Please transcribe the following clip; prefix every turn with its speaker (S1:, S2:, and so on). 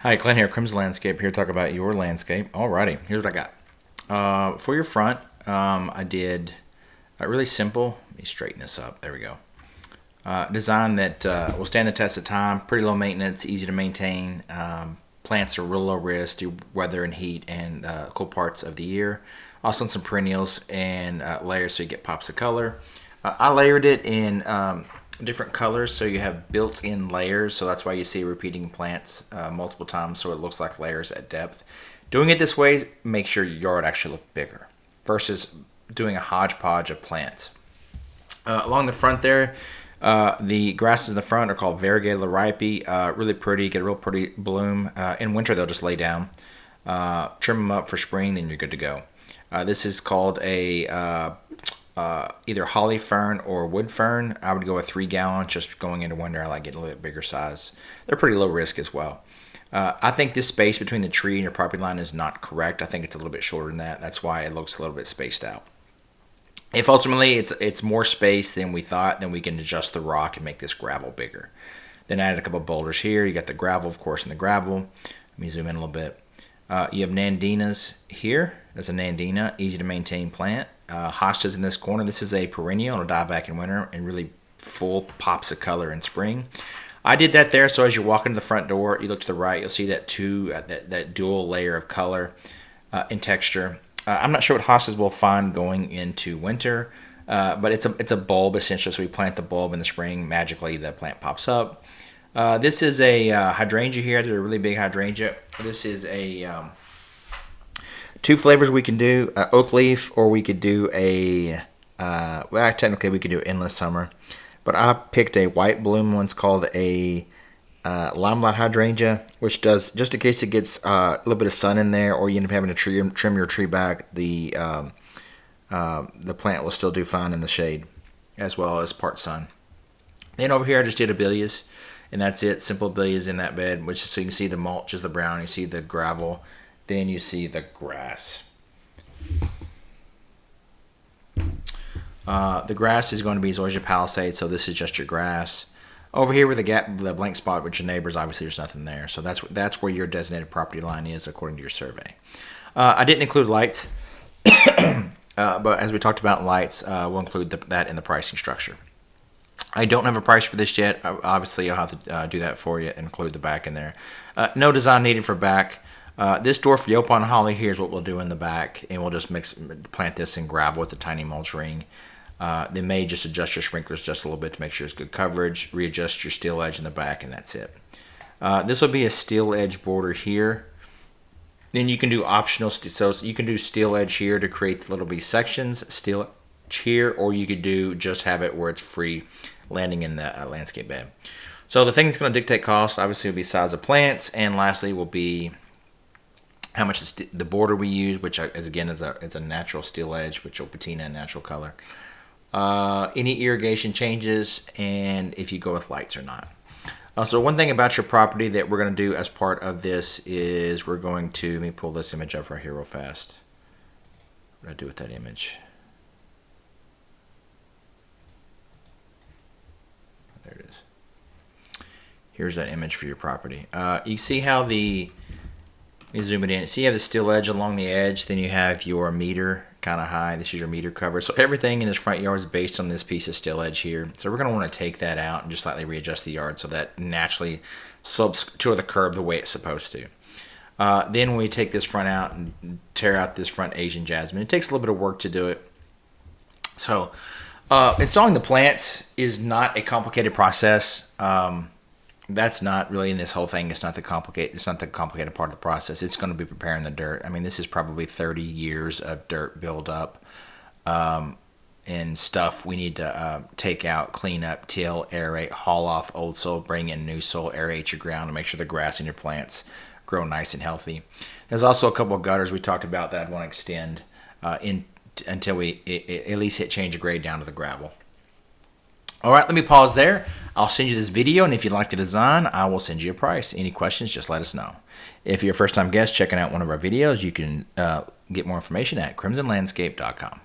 S1: Hi, Clint here, Crimson Landscape, here to talk about your landscape. Alrighty, here's what I got. For your front, I did a really simple, let me straighten this up, there we go. Design that will stand the test of time, pretty low maintenance, easy to maintain. Plants are real low risk to weather and heat and cool parts of the year. Also some perennials and layers so you get pops of color. I layered it in different colors so you have built-in layers, so that's why you see repeating plants multiple times so it looks like layers at depth. Doing it this way makes your yard actually look bigger versus doing a hodgepodge of plants. Along the front there, the grasses in the front are called variegated liripe, really pretty, get a real pretty bloom. In winter they'll just lay down, trim them up for spring, then you're good to go. This is called a either holly fern or wood fern. I would go with 3 gallons just going into winter. I like getting a little bit bigger size. They're pretty low risk as well. I think this space between the tree and your property line is not correct. I think it's a little bit shorter than that. That's why it looks a little bit spaced out. If ultimately it's more space than we thought, then we can adjust the rock and make this gravel bigger. Then I added a couple boulders here. You got the gravel, of course, in the gravel. Let me zoom in a little bit. You have nandinas here. That's a nandina, easy to maintain plant. Hostas in this corner. This is a perennial. It'll die back in winter and really full pops of color in spring. I did that there, so as you walk into the front door, you look to the right, you'll see that that dual layer of color and texture. I'm not sure what hostas will find going into winter, but it's a bulb essentially. So we plant the bulb in the spring. Magically, the plant pops up. This is a hydrangea here. They're a really big hydrangea. This is a two flavors we can do: oak leaf, or we could do a well, technically we could do endless summer, but I picked a white bloom one's called a limelight hydrangea, which does, just in case it gets a little bit of sun in there, or you end up having to trim your tree back, the plant will still do fine in the shade, as well as part sun. Then over here I just did abelias, and that's it. Simple abelias in that bed, which so you can see the mulch is the brown, you see the gravel, then you see the grass. The grass is going to be zoysia palisade, so this is just your grass. Over here with the blank spot with your neighbors, obviously there's nothing there. So that's where your designated property line is according to your survey. I didn't include lights, but as we talked about lights, we'll include that in the pricing structure. I don't have a price for this yet. Obviously, I'll have to do that for you and include the back in there. No design needed for back. This dwarf Yopon holly here is what we'll do in the back, and we'll just plant this in gravel with a tiny mulch ring. They may just adjust your sprinklers just a little bit to make sure it's good coverage, readjust your steel edge in the back, and that's it. This will be a steel edge border here. Then you can do optional, so you can do steel edge here to create little bitty sections, steel edge here, or you could just have it where it's free landing in the landscape bed. So the thing that's going to dictate cost, obviously, will be size of plants, and lastly will be how much the border we use, which is again is a natural steel edge, which will patina in natural color. Any irrigation changes, and if you go with lights or not. So one thing about your property that we're going to do as part of this is we're going to, let me pull this image up right here real fast. What do I do with that image? There it is. Here's that image for your property. You see how let me zoom it in. See you have the steel edge along the edge, then you have your meter kind of high. This is your meter cover. So everything in this front yard is based on this piece of steel edge here. So we're going to want to take that out and just slightly readjust the yard so that naturally slopes to the curb the way it's supposed to. Then we take this front out and tear out this front Asian jasmine. It takes a little bit of work to do it. So installing the plants is not a complicated process. That's not really in this whole thing. It's not the complicated part of the process. It's going to be preparing the dirt. I mean, this is probably 30 years of dirt build up and stuff we need to take out, clean up, till, aerate, haul off old soil, bring in new soil, aerate your ground to make sure the grass in your plants grow nice and healthy. There's also a couple of gutters we talked about that I'd want to extend until we at least hit change of grade down to the gravel. All right, let me pause there. I'll send you this video, and if you like the design, I will send you a price. Any questions, just let us know. If you're a first-time guest checking out one of our videos, you can get more information at crimsonlandscape.com.